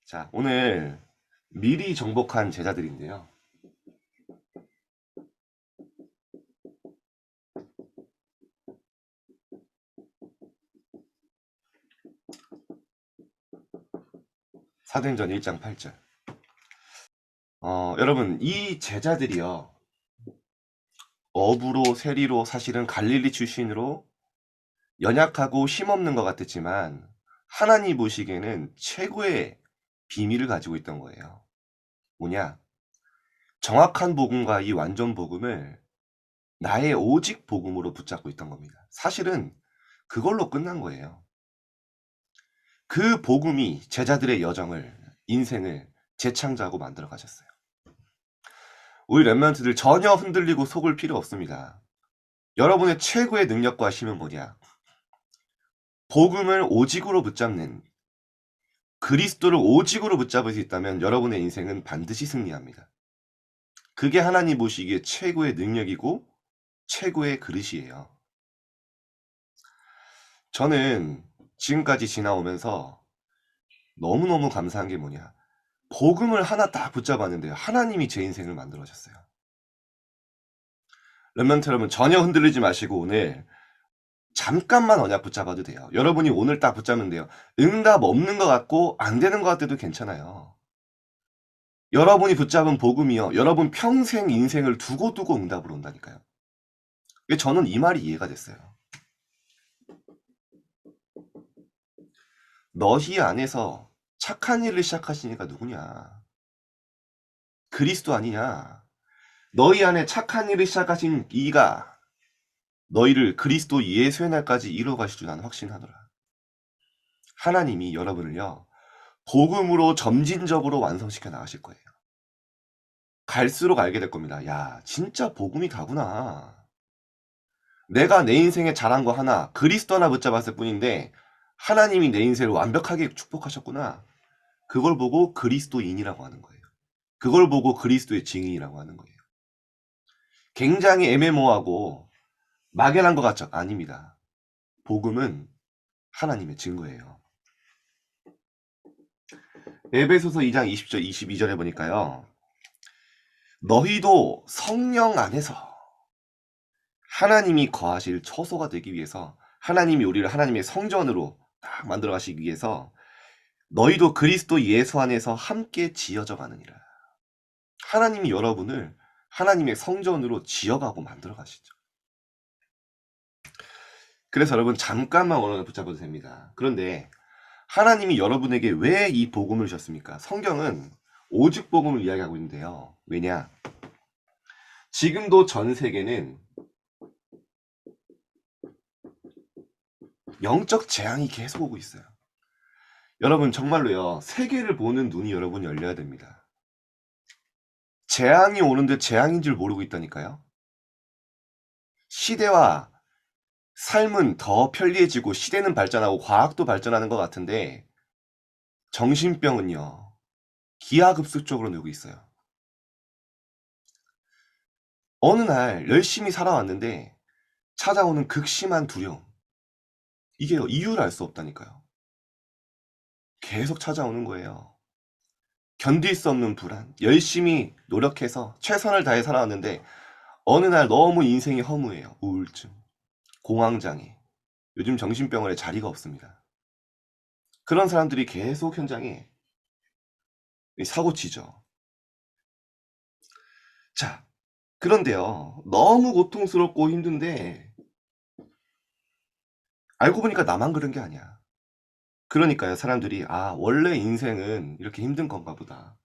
자, 오늘 미리 정복한 제자들인데요. 사도행전 1장 8절. 여러분, 이 제자들이요. 어부로, 세리로, 사실은 갈릴리 출신으로 연약하고 힘없는 것 같았지만, 하나님 보시기에는 최고의 비밀을 가지고 있던 거예요. 뭐냐? 정확한 복음과 이 완전 복음을 나의 오직 복음으로 붙잡고 있던 겁니다. 사실은 그걸로 끝난 거예요. 그 복음이 제자들의 여정을, 인생을 재창조하고 만들어 가셨어요. 우리 랩런트들 전혀 흔들리고 속을 필요 없습니다. 여러분의 최고의 능력과 힘은 뭐냐? 복음을 오직으로 붙잡는, 그리스도를 오직으로 붙잡을 수 있다면 여러분의 인생은 반드시 승리합니다. 그게 하나님 보시기에 최고의 능력이고 최고의 그릇이에요. 저는 지금까지 지나오면서 너무너무 감사한 게 뭐냐? 복음을 하나 딱 붙잡았는데요. 하나님이 제 인생을 만들어주셨어요. 랩런트 여러분 전혀 흔들리지 마시고 오늘 잠깐만 언약 붙잡아도 돼요. 여러분이 오늘 딱 붙잡으면 돼요. 응답 없는 것 같고 안 되는 것 같아도 괜찮아요. 여러분이 붙잡은 복음이요. 여러분 평생 인생을 두고두고 응답으로 온다니까요. 저는 이 말이 이해가 됐어요. 너희 안에서 착한 일을 시작하시니까 누구냐? 그리스도 아니냐? 너희 안에 착한 일을 시작하신 이가 너희를 그리스도 예수의 날까지 이루어 가실 줄 나는 확신하노라. 하나님이 여러분을요. 복음으로 점진적으로 완성시켜 나가실 거예요. 갈수록 알게 될 겁니다. 야, 진짜 복음이 다구나. 내가 내 인생에 잘한 거 하나, 그리스도 하나 붙잡았을 뿐인데 하나님이 내 인생을 완벽하게 축복하셨구나. 그걸 보고 그리스도인이라고 하는 거예요. 그걸 보고 그리스도의 증인이라고 하는 거예요. 굉장히 애매모호하고 막연한 것 같죠? 아닙니다. 복음은 하나님의 증거예요. 에베소서 2장 20절 22절에 보니까요. 너희도 성령 안에서 하나님이 거하실 처소가 되기 위해서 하나님이 우리를 하나님의 성전으로 딱 만들어 가시기 위해서 너희도 그리스도 예수 안에서 함께 지어져 가느니라. 하나님이 여러분을 하나님의 성전으로 지어가고 만들어 가시죠. 그래서 여러분 잠깐만 언어를 붙잡아도 됩니다. 그런데 하나님이 여러분에게 왜 이 복음을 주셨습니까? 성경은 오직 복음을 이야기하고 있는데요. 왜냐? 지금도 전 세계는 영적 재앙이 계속 오고 있어요. 여러분 정말로요. 세계를 보는 눈이 여러분 열려야 됩니다. 재앙이 오는데 재앙인 줄 모르고 있다니까요. 시대와 삶은 더 편리해지고 시대는 발전하고 과학도 발전하는 것 같은데 정신병은요. 기하급수적으로 늘고 있어요. 어느 날 열심히 살아왔는데 찾아오는 극심한 두려움. 이게 이유를 알 수 없다니까요. 계속 찾아오는 거예요. 견딜 수 없는 불안. 열심히 노력해서 최선을 다해 살아왔는데 어느 날 너무 인생이 허무해요. 우울증, 공황장애. 요즘 정신병원에 자리가 없습니다. 그런 사람들이 계속 현장에 사고 치죠. 자, 그런데요. 너무 고통스럽고 힘든데 알고 보니까 나만 그런 게 아니야. 그러니까요. 사람들이 아, 원래 인생은 이렇게 힘든 건가 보다.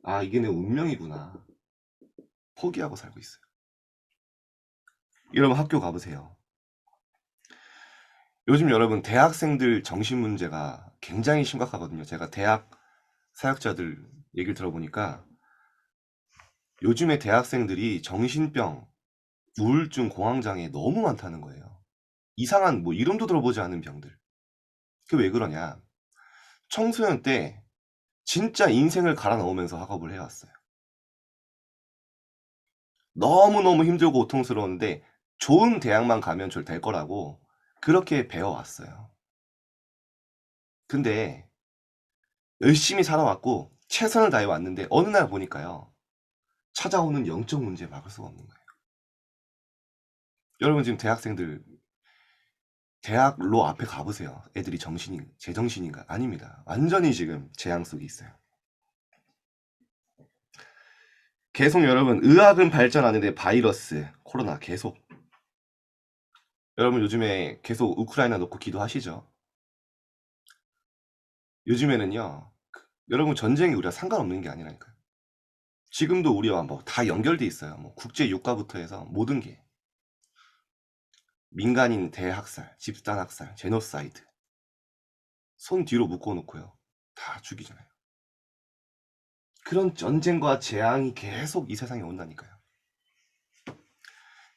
아, 이게 내 운명이구나. 포기하고 살고 있어요. 여러분 학교 가보세요. 요즘 여러분 대학생들 정신 문제가 굉장히 심각하거든요. 제가 대학 사역자들 얘기를 들어보니까 요즘에 대학생들이 정신병, 우울증, 공황장애 너무 많다는 거예요. 이상한 뭐 이름도 들어보지 않은 병들. 그게 왜 그러냐? 청소년 때 진짜 인생을 갈아 넣으면서 학업을 해왔어요. 너무너무 힘들고 고통스러운데 좋은 대학만 가면 될 거라고 그렇게 배워왔어요. 근데 열심히 살아왔고 최선을 다해 왔는데 어느 날 보니까요. 찾아오는 영적 문제 막을 수가 없는 거예요. 여러분 지금 대학생들 대학로 앞에 가보세요. 애들이 제정신인가? 아닙니다. 완전히 지금 재앙 속에 있어요. 계속 여러분 의학은 발전하는데 바이러스, 코로나 계속. 여러분 요즘에 계속 우크라이나 놓고 기도하시죠? 요즘에는요. 여러분 전쟁이 우리가 상관없는 게 아니라니까요. 지금도 우리와 뭐 다 연결돼 있어요. 뭐 국제 유가부터 해서 모든 게. 민간인 대학살, 집단 학살, 제노사이드. 손 뒤로 묶어놓고요. 다 죽이잖아요. 그런 전쟁과 재앙이 계속 이 세상에 온다니까요.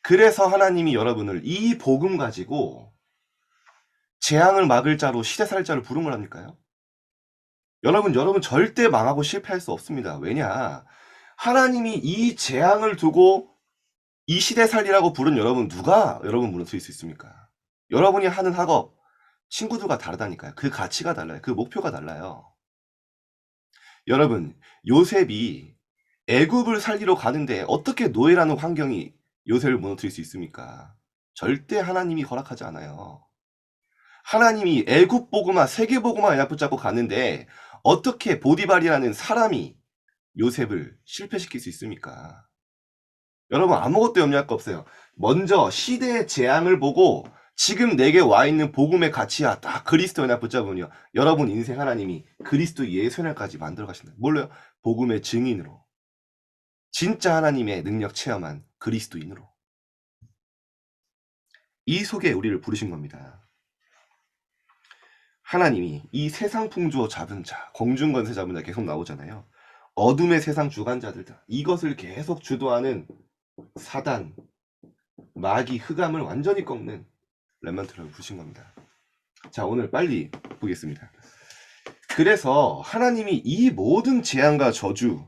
그래서 하나님이 여러분을 이 복음 가지고 재앙을 막을 자로 시대살 자를 부른 거라니까요. 여러분 절대 망하고 실패할 수 없습니다. 왜냐? 하나님이 이 재앙을 두고 이 시대살리라고 부른 여러분 누가 여러분 무너뜨릴 수 있습니까? 여러분이 하는 학업 친구들과 다르다니까요. 그 가치가 달라요. 그 목표가 달라요. 여러분 요셉이 애굽을 살리러 가는데 어떻게 노예라는 환경이 요셉을 무너뜨릴 수 있습니까? 절대 하나님이 허락하지 않아요. 하나님이 애굽 보고만 세계 보고만 연약 붙잡고 갔는데 어떻게 보디발이라는 사람이 요셉을 실패시킬 수 있습니까? 여러분 아무것도 염려할 거 없어요. 먼저 시대의 재앙을 보고 지금 내게 와 있는 복음의 가치야 딱 그리스도 연약 붙잡으면요. 여러분 인생 하나님이 그리스도 예수 연약까지 만들어 가신다. 뭘로요? 복음의 증인으로. 진짜 하나님의 능력 체험한 그리스도인으로. 이 속에 우리를 부르신 겁니다. 하나님이 이 세상 풍조 잡은 자, 공중권세 잡은 자 계속 나오잖아요. 어둠의 세상 주관자들다. 이것을 계속 주도하는 사단, 마귀, 흑암을 완전히 꺾는 렘넌트를 부르신 겁니다. 자, 오늘 빨리 보겠습니다. 그래서 하나님이 이 모든 재앙과 저주,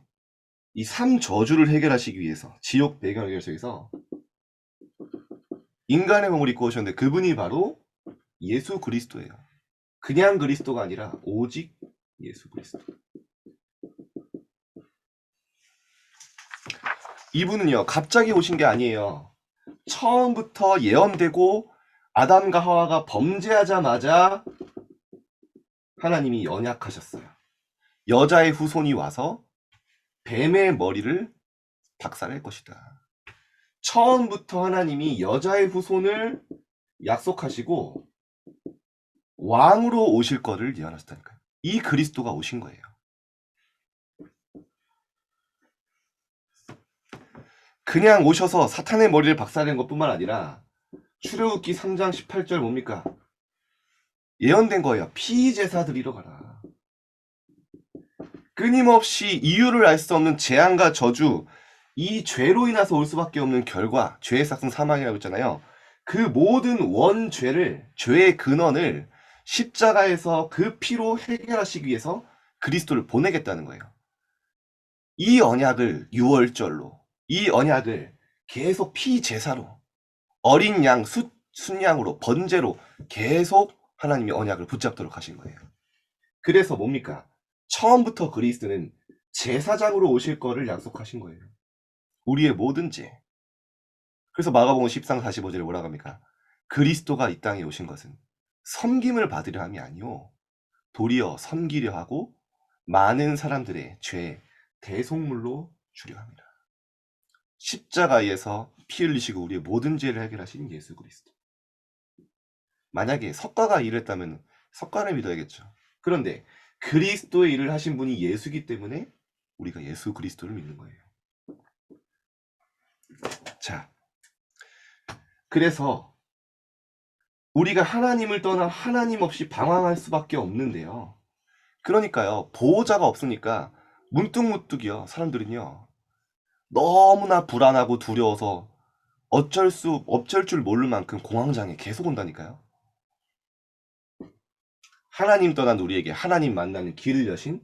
이 3저주를 해결하시기 위해서 지옥 배경을 해결하시기 위해서 인간의 몸을 입고 오셨는데 그분이 바로 예수 그리스도예요. 그냥 그리스도가 아니라 오직 예수 그리스도. 이분은요 갑자기 오신 게 아니에요. 처음부터 예언되고 아담과 하와가 범죄하자마자 하나님이 언약하셨어요. 여자의 후손이 와서 뱀의 머리를 박살낼 것이다. 처음부터 하나님이 여자의 후손을 약속하시고 왕으로 오실 거를 예언하셨다니까요. 이 그리스도가 오신 거예요. 그냥 오셔서 사탄의 머리를 박살낸 것뿐만 아니라 출애굽기 3장 18절 뭡니까? 예언된 거예요. 피제사 드리러 가라. 끊임없이 이유를 알 수 없는 재앙과 저주, 이 죄로 인해서 올 수밖에 없는 결과, 죄의 삭은 사망이라고 했잖아요. 그 모든 원죄를, 죄의 근원을 십자가에서 그 피로 해결하시기 위해서 그리스도를 보내겠다는 거예요. 이 언약을 유월절로, 이 언약을 계속 피제사로, 어린 양, 순양으로, 번제로 계속 하나님이 언약을 붙잡도록 하신 거예요. 그래서 뭡니까? 처음부터 그리스도는 제사장으로 오실 거를 약속하신 거예요. 우리의 모든 죄. 그래서 마가복음 10장 45절에 뭐라고 합니까? 그리스도가 이 땅에 오신 것은 섬김을 받으려 함이 아니오 도리어 섬기려 하고 많은 사람들의 죄 대속물로 주려 합니다. 십자가에서 피 흘리시고 우리의 모든 죄를 해결하신 예수 그리스도. 만약에 석가가 일을 했다면 석가를 믿어야겠죠. 그런데 그리스도의 일을 하신 분이 예수기 때문에 우리가 예수 그리스도를 믿는 거예요. 자, 그래서 우리가 하나님을 떠나 하나님 없이 방황할 수밖에 없는데요. 그러니까요, 보호자가 없으니까 문득문득이요, 사람들은요, 너무나 불안하고 두려워서 어쩔 줄 모를 만큼 공황장애 계속 온다니까요. 하나님 떠난 우리에게 하나님 만나는 길을 여신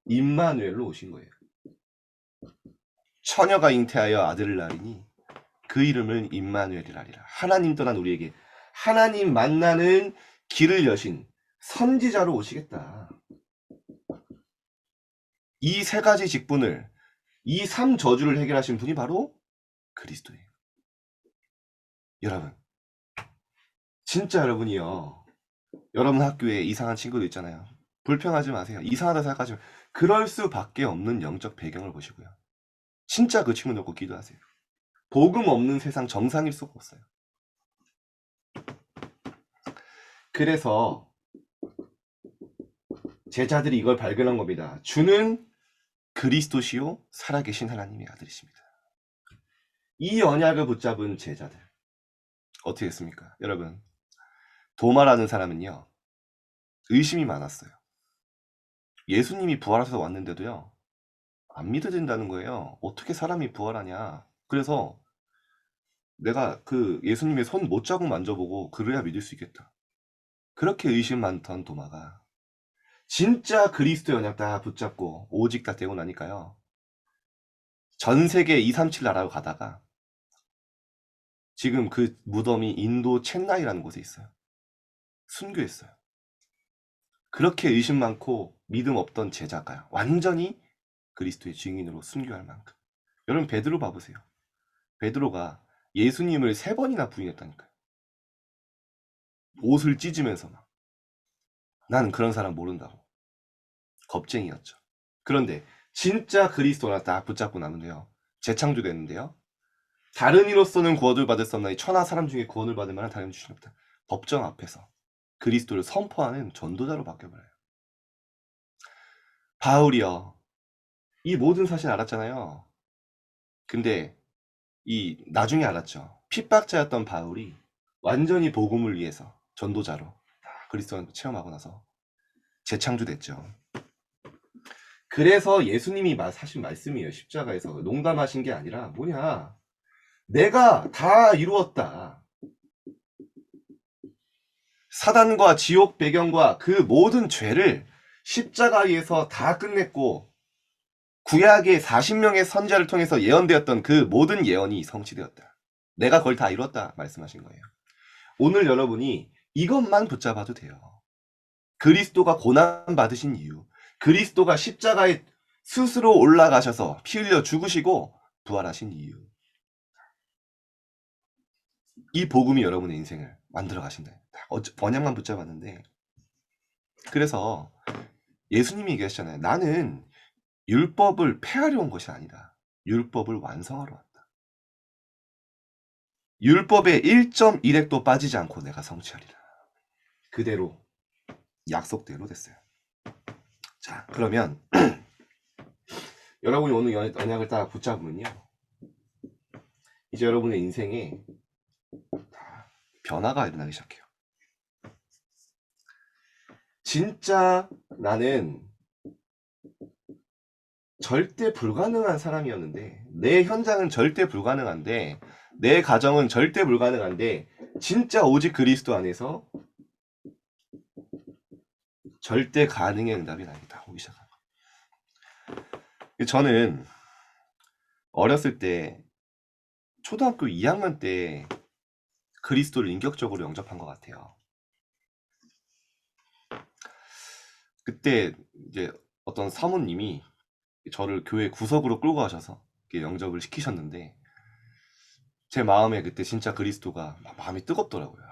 임마누엘로 오신 거예요. 처녀가 잉태하여 아들을 낳으리니 그 이름을 임마누엘이라리라. 하나님 떠난 우리에게 하나님 만나는 길을 여신 선지자로 오시겠다. 이 세 가지 직분을, 이 3저주를 해결하신 분이 바로 그리스도예요. 여러분, 진짜 여러분이요. 여러분 학교에 이상한 친구들 있잖아요. 불평하지 마세요. 이상하다 생각하지 마세요. 그럴 수밖에 없는 영적 배경을 보시고요. 진짜 그 친구 놓고 기도하세요. 복음 없는 세상 정상일 수가 없어요. 그래서 제자들이 이걸 발견한 겁니다. 주는 그리스도시요 살아계신 하나님의 아들이십니다. 이 언약을 붙잡은 제자들 어떻게 했습니까? 여러분, 도마라는 사람은요, 의심이 많았어요. 예수님이 부활하셔서 왔는데도요, 안 믿어진다는 거예요. 어떻게 사람이 부활하냐. 그래서 내가 그 예수님의 손 못자국 만져보고 그래야 믿을 수 있겠다. 그렇게 의심 많던 도마가 진짜 그리스도 언약 다 붙잡고 오직 다 떼고 나니까요, 전 세계 237 나라로 가다가 지금 그 무덤이 인도 첸나이라는 곳에 있어요. 순교했어요. 그렇게 의심 많고 믿음 없던 제자가 완전히 그리스도의 증인으로 순교할 만큼. 여러분, 베드로 봐보세요. 베드로가 예수님을 3번이나 부인했다니까요. 옷을 찢으면서 막. 나는 그런 사람 모른다고. 겁쟁이였죠. 그런데 진짜 그리스도나 딱 붙잡고 나면요, 재창조됐는데요, 다른 이로서는 구원을 받을 수 없나니 천하 사람 중에 구원을 받을 만한 다른 주신 없다. 법정 앞에서 그리스도를 선포하는 전도자로 바뀌어버려요. 바울이요, 이 모든 사실 알았잖아요. 근데 이 나중에 알았죠. 핍박자였던 바울이 완전히 복음을 위해서 전도자로 그리스도를 체험하고 나서 재창조됐죠. 그래서 예수님이 하신 말씀이에요. 십자가에서 농담하신 게 아니라 뭐냐, 내가 다 이루었다. 사단과 지옥 배경과 그 모든 죄를 십자가에서 다 끝냈고, 구약의 40명의 선지자를 통해서 예언되었던 그 모든 예언이 성취되었다. 내가 그걸 다 이뤘다 말씀하신 거예요. 오늘 여러분이 이것만 붙잡아도 돼요. 그리스도가 고난 받으신 이유, 그리스도가 십자가에 스스로 올라가셔서 피 흘려 죽으시고 부활하신 이유, 이 복음이 여러분의 인생을 만들어 가신다. 언약만 붙잡았는데, 그래서 예수님이 얘기하셨잖아요. 나는 율법을 폐하려 온 것이 아니다. 율법을 완성하러 왔다. 율법의 1.1획도 빠지지 않고 내가 성취하리라. 그대로 약속대로 됐어요. 자, 그러면 여러분이 오늘 언약을 딱 붙잡으면요, 이제 여러분의 인생에 변화가 일어나기 시작해요. 진짜 나는 절대 불가능한 사람이었는데, 내 현장은 절대 불가능한데, 내 가정은 절대 불가능한데, 진짜 오직 그리스도 안에서 절대 가능의 응답이 나겠다 오기 시작합니다. 저는 어렸을 때 초등학교 2학년 때 그리스도를 인격적으로 영접한 것 같아요. 그때 이제 어떤 사모님이 저를 교회 구석으로 끌고 가셔서 영접을 시키셨는데, 제 마음에 그때 진짜 그리스도가 마음이 뜨겁더라고요.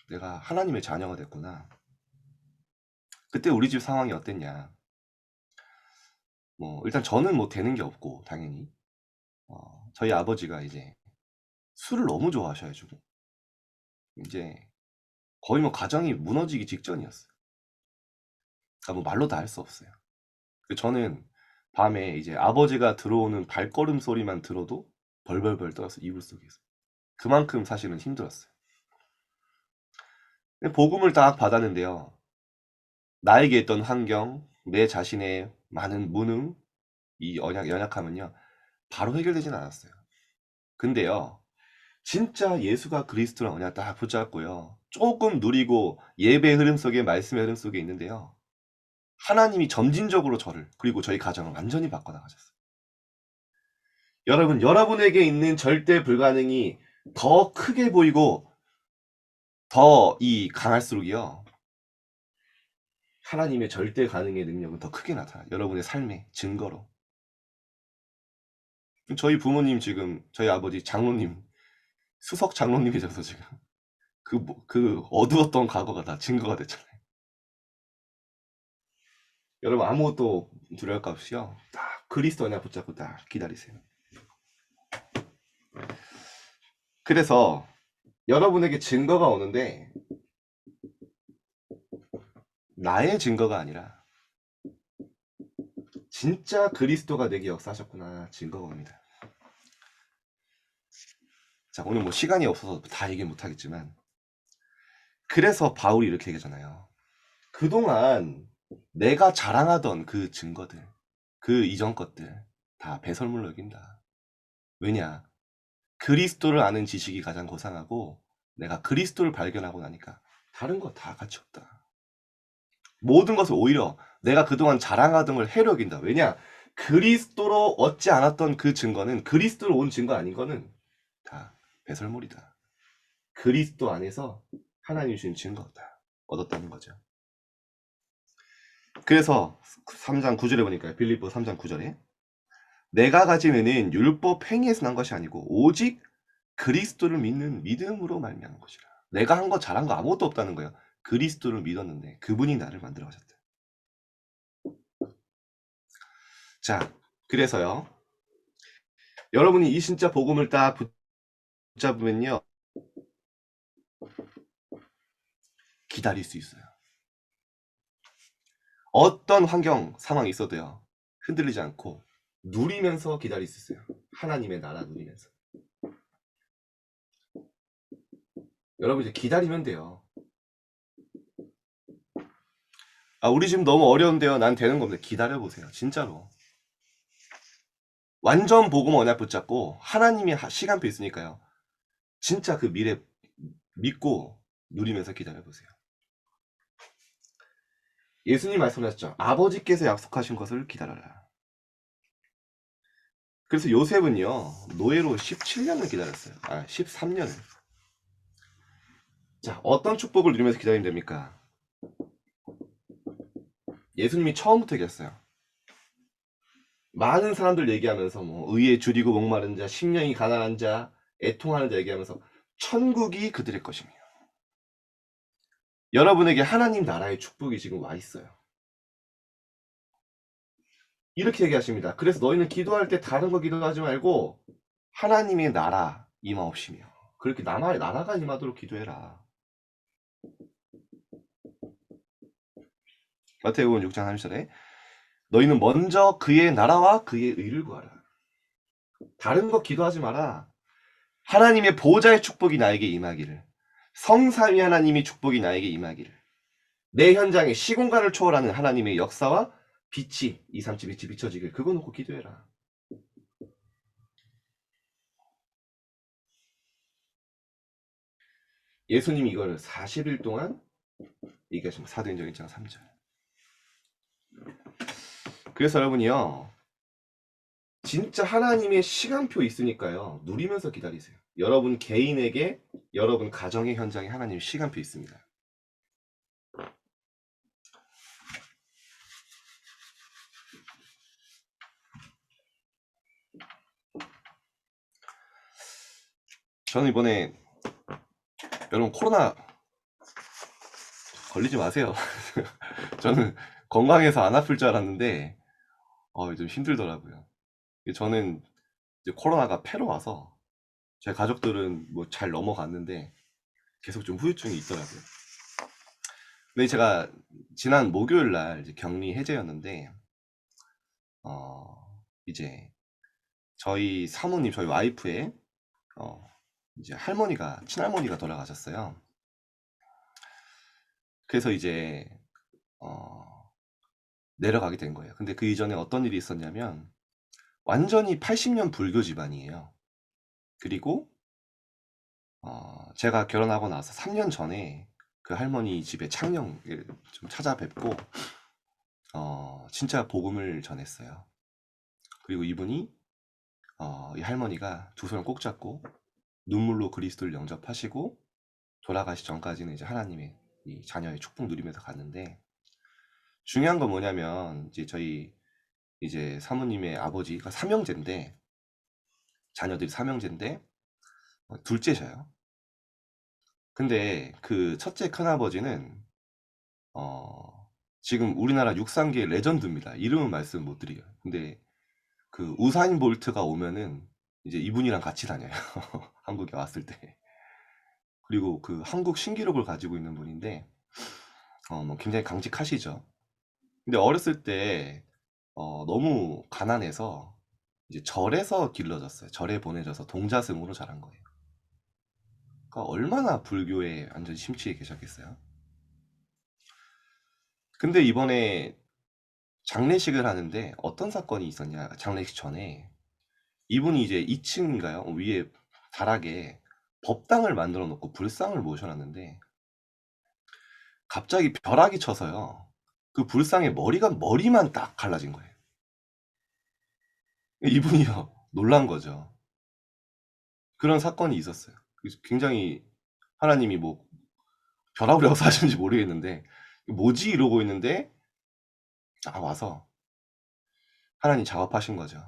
내가 하나님의 자녀가 됐구나. 그때 우리 집 상황이 어땠냐, 일단 저는 되는 게 없고, 당연히 저희 아버지가 이제 술을 너무 좋아하셔가지고 이제 거의 가정이 무너지기 직전이었어요. 그러니까 말로 다 할 수 없어요. 저는 밤에 이제 아버지가 들어오는 발걸음 소리만 들어도 벌벌벌 떨었어요. 이불 속에서. 그만큼 사실은 힘들었어요. 복음을 딱 받았는데요, 나에게 있던 환경, 내 자신의 많은 무능, 이 연약함은요, 바로 해결되진 않았어요. 근데요, 진짜 예수가 그리스도랑 언약 딱 붙잡고요, 조금 누리고 예배 흐름 속에, 말씀의 흐름 속에 있는데요, 하나님이 점진적으로 저를, 그리고 저희 가정을 완전히 바꿔나가셨어요. 여러분, 여러분에게 있는 절대 불가능이 더 크게 보이고 더 강할수록이요, 하나님의 절대 가능의 능력은 더 크게 나타나. 여러분의 삶의 증거로. 저희 부모님 지금 저희 아버지 장로님 수석 장로님이셔서 지금 그 어두웠던 과거가 다 증거가 됐잖아요. 여러분 아무것도 두려울 거 없이요. 딱 그리스도 언약 붙잡고 딱 기다리세요. 그래서 여러분에게 증거가 오는데 나의 증거가 아니라 진짜 그리스도가 내게 역사하셨구나 증거가 옵니다. 자, 오늘 뭐 시간이 없어서 다 얘기 못하겠지만 그래서 바울이 이렇게 얘기하잖아요. 그동안 내가 자랑하던 그 증거들, 그 이전 것들 다 배설물로 여긴다. 왜냐? 그리스도를 아는 지식이 가장 고상하고 내가 그리스도를 발견하고 나니까 다른 거 다 가치 없다. 모든 것을 오히려 내가 그동안 자랑하던 걸 해로 여긴다. 왜냐? 그리스도로 얻지 않았던 그 증거는 그리스도로 온 증거 아닌 거는 다 배설물이다. 그리스도 안에서 하나님 주신 증거다. 얻었다는 거죠. 그래서 3장 9절에 보니까 빌립보 3장 9절에 내가 가진 은혜는 율법 행위에서 난 것이 아니고 오직 그리스도를 믿는 믿음으로 말미암은 것이라. 내가 한 거 잘한 거 아무것도 없다는 거예요. 그리스도를 믿었는데 그분이 나를 만들어 가셨다. 자, 그래서요. 여러분이 이 진짜 복음을 딱 붙잡으면요. 기다릴 수 있어요. 어떤 환경, 상황이 있어도요. 흔들리지 않고 누리면서 기다릴 수 있어요. 하나님의 나라 누리면서. 여러분 이제 기다리면 돼요. 아, 우리 지금 너무 어려운데요. 난 되는 겁니다. 기다려보세요. 진짜로. 완전 복음 언약 붙잡고 하나님의 시간표 있으니까요. 진짜 그 미래 믿고 누리면서 기다려보세요. 예수님 말씀하셨죠. 아버지께서 약속하신 것을 기다려라. 그래서 요셉은요. 노예로 17년을 기다렸어요. 13년을. 자, 어떤 축복을 누리면서 기다리면 됩니까? 예수님이 처음부터 얘기했어요. 많은 사람들 얘기하면서 뭐 의에 줄이고 목마른 자, 심령이 가난한 자, 애통하는 자 얘기하면서 천국이 그들의 것이며 여러분에게 하나님 나라의 축복이 지금 와 있어요. 이렇게 얘기하십니다. 그래서 너희는 기도할 때 다른 거 기도하지 말고 하나님의 나라 임하옵시며 그렇게 나라가 임하도록 기도해라. 마태복음 6장 30절에 너희는 먼저 그의 나라와 그의 의를 구하라. 다른 거 기도하지 마라. 하나님의 보호자의 축복이 나에게 임하기를, 성삼위 하나님이 축복이 나에게 임하기를, 내 현장에 시공간을 초월하는 하나님의 역사와 빛이 237 빛이 비춰지길 그거 놓고 기도해라. 예수님이 이걸 40일 동안 얘기하십니다. 사도행전 1장 3절. 그래서 여러분이요. 진짜 하나님의 시간표 있으니까요. 누리면서 기다리세요. 여러분 개인에게 여러분 가정의 현장에 하나님의 시간표 있습니다. 저는 이번에 여러분 코로나 걸리지 마세요. 저는 건강해서 안 아플 줄 알았는데 좀 힘들더라고요. 저는 이제 코로나가 패로 와서 제 가족들은 뭐 잘 넘어갔는데 계속 좀 후유증이 있더라고요. 근데 제가 지난 목요일 날 이제 격리 해제였는데 이제 저희 사모님, 저희 와이프의 이제 할머니가 친할머니가 돌아가셨어요. 그래서 이제 내려가게 된 거예요. 근데 그 이전에 어떤 일이 있었냐면 완전히 80년 불교 집안이에요. 그리고 제가 결혼하고 나서 3년 전에 그 할머니 집에 창녕을 좀 찾아뵙고 진짜 복음을 전했어요. 그리고 이분이 이 할머니가 두 손을 꼭 잡고 눈물로 그리스도를 영접하시고 돌아가시 전까지는 이제 하나님의 이 자녀의 축복 누리면서 갔는데 중요한 건 뭐냐면 이제 저희 이제 사모님의 아버지가 삼형제인데 자녀들이 삼형제인데 둘째셔요. 근데 그 첫째 큰아버지는 지금 우리나라 육상계 레전드입니다. 이름은 말씀 못 드려요. 근데 그 우사인 볼트가 오면은 이제 이분이랑 같이 다녀요. 한국에 왔을 때. 그리고 그 한국 신기록을 가지고 있는 분인데 뭐 굉장히 강직하시죠. 근데 어렸을 때 너무 가난해서 이제 절에서 길러졌어요. 절에 보내져서 동자승으로 자란 거예요. 그러니까 얼마나 불교에 완전 심취해 계셨겠어요. 근데 이번에 장례식을 하는데 어떤 사건이 있었냐? 장례식 전에 이분이 이제 2층인가요? 위에 다락에 법당을 만들어 놓고 불상을 모셔놨는데 갑자기 벼락이 쳐서요. 그 불상의 머리만 딱 갈라진 거예요. 이분이요. 놀란 거죠. 그런 사건이 있었어요. 그래서 굉장히 하나님이 뭐 벼락을 여서 하시는지 모르겠는데 뭐지 이러고 있는데 딱 와서 하나님 작업하신 거죠.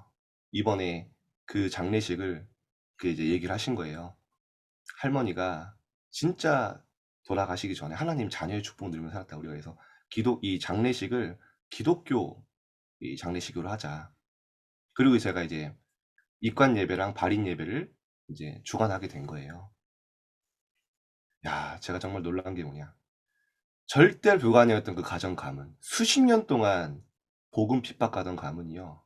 이번에 그 장례식을 그 이제 얘기를 하신 거예요. 할머니가 진짜 돌아가시기 전에 하나님 자녀의 축복 누리면서 살았다. 우리가 그래서 이 장례식을 기독교 이 장례식으로 하자. 그리고 제가 이제 입관 예배랑 발인 예배를 이제 주관하게 된 거예요. 야, 제가 정말 놀란 게 뭐냐. 절대 불가능했던 그 가정 가문, 수십 년 동안 복음 핍박하던 가문이요.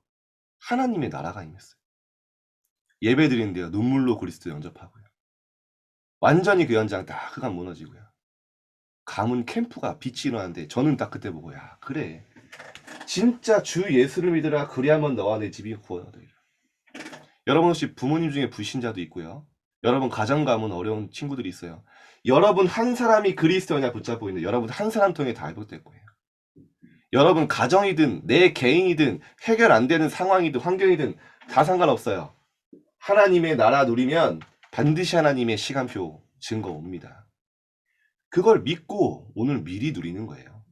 하나님의 나라가 임했어요. 예배 드리는데요. 눈물로 그리스도 영접하고요. 완전히 그 현장 딱 흑암 무너지고요. 가문 캠프가 빛이 일어나는데 저는 딱 그때 보고 야 그래 진짜 주 예수를 믿으라 그리하면 너와 내 집이 구원하리라. 여러분 혹시 부모님 중에 불신자도 있고요. 여러분 가정 가문 어려운 친구들이 있어요. 여러분 한 사람이 그리스도냐 붙잡고 있는데 여러분 한 사람 통해 다 회복될 거예요. 여러분 가정이든 내 개인이든 해결 안 되는 상황이든 환경이든 다 상관없어요. 하나님의 나라 누리면 반드시 하나님의 시간표 증거 옵니다. 그걸 믿고 오늘 미리 누리는 거예요.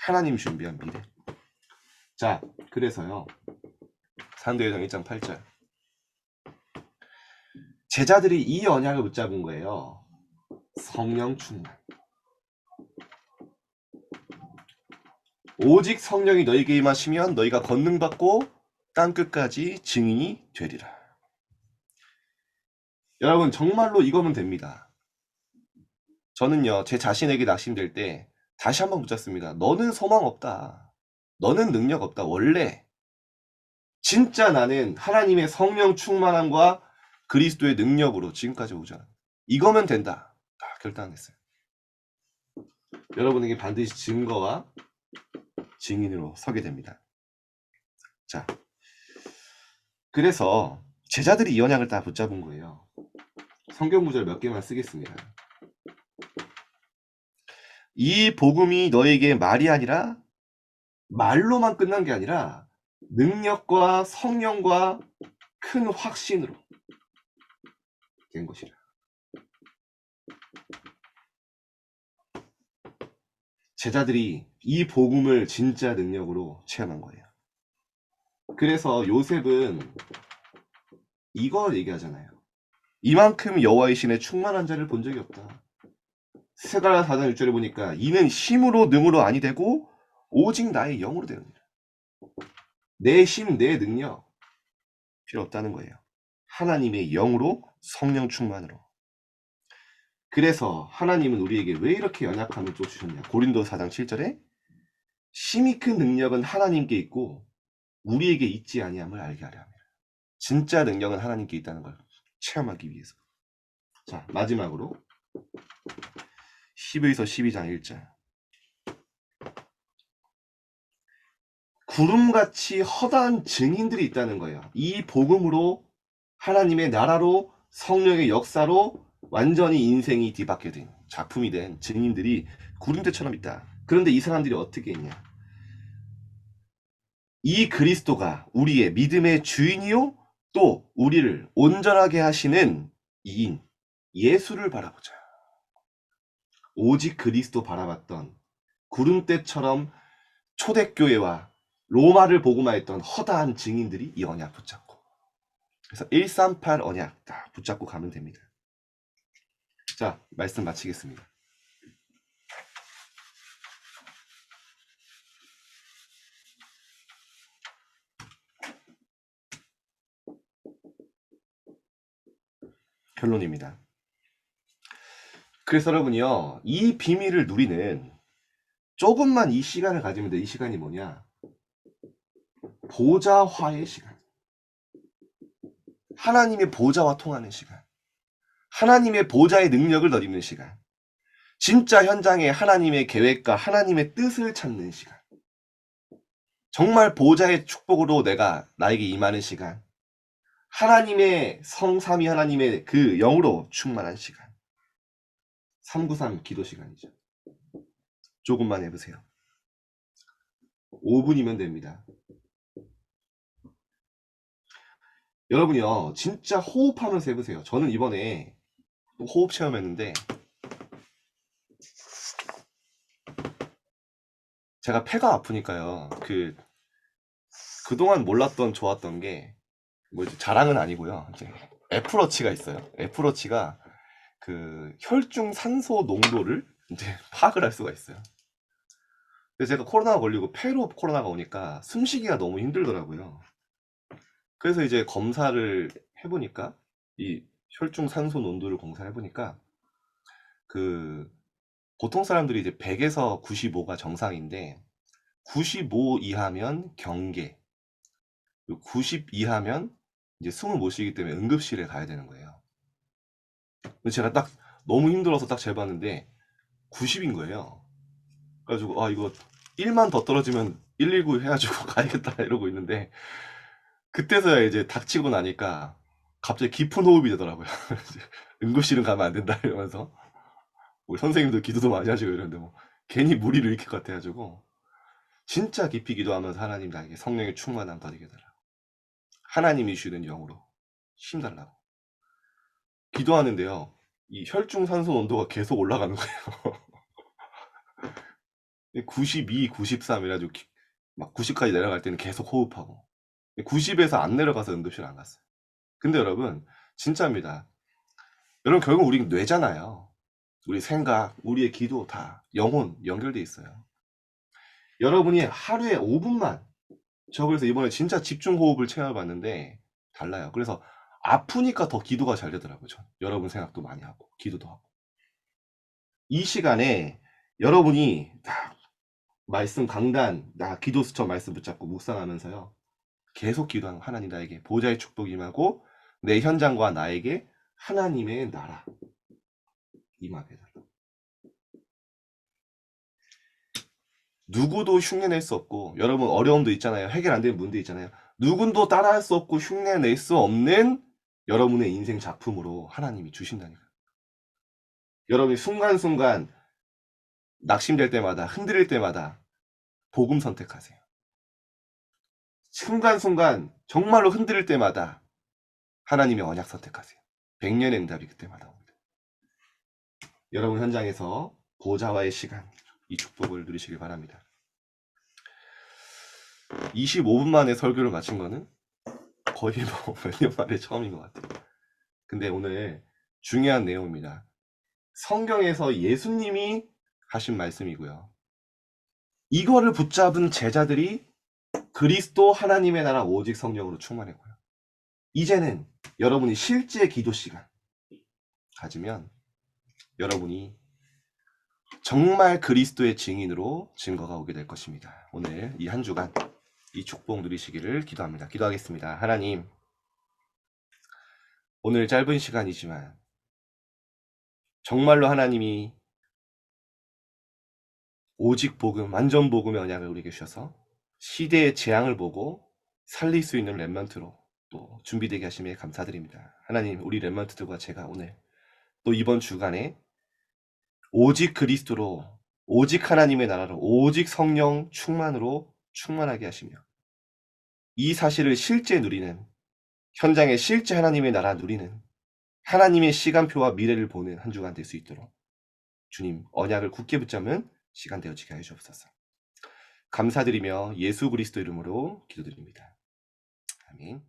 하나님 준비한 미래. 자, 그래서요. 사도행전 1장 8절. 제자들이 이 언약을 붙잡은 거예요. 성령 충만. 오직 성령이 너희에게 임하시면 너희가 권능 받고 땅끝까지 증인이 되리라. 여러분 정말로 이거면 됩니다. 저는요 제 자신에게 낙심될 때 다시 한번 붙잡습니다. 너는 소망 없다. 너는 능력 없다. 원래 진짜 나는 하나님의 성령 충만함과 그리스도의 능력으로 지금까지 오잖아. 이거면 된다. 다 결단했어요. 여러분에게 반드시 증거와 증인으로 서게 됩니다. 자, 그래서 제자들이 이 언약을 다 붙잡은 거예요. 성경 구절 몇 개만 쓰겠습니다. 이 복음이 너에게 말이 아니라 말로만 끝난 게 아니라 능력과 성령과 큰 확신으로 된 것이라. 제자들이 이 복음을 진짜 능력으로 체험한 거예요. 그래서 요셉은 이거 얘기하잖아요. 이만큼 여호와의 신에 충만한 자를 본 적이 없다. 스가랴 4장 6절에 보니까 이는 힘으로 능으로 아니 되고 오직 나의 영으로 되느니라. 내 힘, 내 능력 필요 없다는 거예요. 하나님의 영으로 성령 충만으로. 그래서 하나님은 우리에게 왜 이렇게 연약함을 또 주셨냐. 고린도 4장 7절에 심히 큰 능력은 하나님께 있고 우리에게 있지 아니함을 알게 하려 합니다. 진짜 능력은 하나님께 있다는 걸 체험하기 위해서. 자, 마지막으로 히브리서 12장 1절. 구름같이 허다한 증인들이 있다는 거예요. 이 복음으로 하나님의 나라로 성령의 역사로 완전히 인생이 뒤바뀌게 된 작품이 된 증인들이 구름대처럼 있다. 그런데 이 사람들이 어떻게 있냐? 이 그리스도가 우리의 믿음의 주인이요 또 우리를 온전하게 하시는 이인 예수를 바라보자. 오직 그리스도 바라봤던 구름대처럼 초대교회와 로마를 복음화했던 허다한 증인들이 이 언약 붙잡고, 그래서 138 언약 다 붙잡고 가면 됩니다. 자, 말씀 마치겠습니다. 결론입니다. 그래서 여러분이요, 이 비밀을 누리는 조금만 이 시간을 가지면 돼. 이 시간이 뭐냐? 보좌화의 시간. 하나님의 보좌와 통하는 시간. 하나님의 보좌의 능력을 덧입는 시간. 진짜 현장에 하나님의 계획과 하나님의 뜻을 찾는 시간. 정말 보좌의 축복으로 나에게 임하는 시간. 하나님의 성삼위 하나님의 그 영으로 충만한 시간. 393 기도 시간이죠. 조금만 해보세요. 5분이면 됩니다. 여러분이요, 진짜 호흡하면서 해보세요. 저는 이번에 호흡 체험했는데, 제가 폐가 아프니까요, 그동안 몰랐던 좋았던 게, 자랑은 아니고요. 이제 애플워치가 있어요. 애플워치가 그 혈중 산소 농도를 이제 파악을 할 수가 있어요. 그래서 제가 코로나가 걸리고 폐로 코로나가 오니까 숨쉬기가 너무 힘들더라고요. 그래서 이제 검사를 해보니까, 이 혈중 산소 농도를 검사해보니까, 보통 사람들이 이제 100에서 95가 정상인데, 95 이하면 경계, 90 이하면 이제 숨을 못 쉬기 때문에 응급실에 가야 되는 거예요. 제가 딱 너무 힘들어서 딱 재봤는데 90인 거예요. 그래가지고 이거 1만 더 떨어지면 119 해가지고 가야겠다 이러고 있는데, 그때서야 이제 닥치고 나니까 갑자기 깊은 호흡이 되더라고요. 응급실은 가면 안 된다 이러면서, 우리 선생님도 기도도 많이 하시고 이러는데 괜히 무리를 일으킬 것 같아가지고, 진짜 깊이 기도하면서 하나님 나에게 성령의 충만함 더하게 해달라고, 하나님이 주는 영으로 힘달라고 기도하는데요, 이 혈중 산소 농도가 계속 올라가는 거예요. 92, 93 이래가지고 막 90까지 내려갈 때는 계속 호흡하고, 90에서 안 내려가서 응급실 안 갔어요. 근데 여러분, 진짜입니다. 여러분, 결국 우리 뇌잖아요. 우리 생각, 우리의 기도 다 영혼 연결돼 있어요. 여러분이 하루에 5분만, 저 그래서 이번에 진짜 집중 호흡을 체험해봤는데 달라요. 그래서 아프니까 더 기도가 잘 되더라고요. 여러분 생각도 많이 하고 기도도 하고. 이 시간에 여러분이 딱 말씀 강단, 기도 수첩 말씀 붙잡고 묵상하면서요, 계속 기도하는, 하나님 나에게 보좌의 축복이 임하고 내 현장과 나에게 하나님의 나라 임하게 해달라. 누구도 흉내낼 수 없고, 여러분 어려움도 있잖아요. 해결 안 되는 문제 있잖아요. 누군도 따라할 수 없고 흉내낼 수 없는 여러분의 인생 작품으로 하나님이 주신다니까요. 여러분이 순간순간 낙심될 때마다, 흔들릴 때마다 복음 선택하세요. 순간순간 정말로 흔들릴 때마다 하나님의 언약 선택하세요. 100년의 응답이 그때마다 옵니다. 여러분 현장에서 보좌와의 시간, 이 축복을 누리시길 바랍니다. 25분 만에 설교를 마친 거는 거의 몇 년 만에 처음인 것 같아요. 근데 오늘 중요한 내용입니다. 성경에서 예수님이 하신 말씀이고요. 이거를 붙잡은 제자들이 그리스도 하나님의 나라 오직 성령으로 충만했고요. 이제는 여러분이 실제 기도 시간 가지면 여러분이 정말 그리스도의 증인으로 증거가 오게 될 것입니다. 오늘 이 한 주간 이 축복 누리시기를 기도합니다. 기도하겠습니다. 하나님, 오늘 짧은 시간이지만 정말로 하나님이 오직 복음, 완전 복음의 언약을 우리에게 주셔서 시대의 재앙을 보고 살릴 수 있는 렘넌트로 또 준비되게 하심에 감사드립니다. 하나님, 우리 렘넌트들과 제가 오늘 또 이번 주간에 오직 그리스도로, 오직 하나님의 나라로, 오직 성령 충만으로 충만하게 하시며 이 사실을 실제 누리는, 현장에 실제 하나님의 나라 누리는, 하나님의 시간표와 미래를 보는 한 주간 될 수 있도록 주님 언약을 굳게 붙잡는 시간 되어지게 하여 주옵소서. 감사드리며 예수 그리스도 이름으로 기도드립니다. 아멘.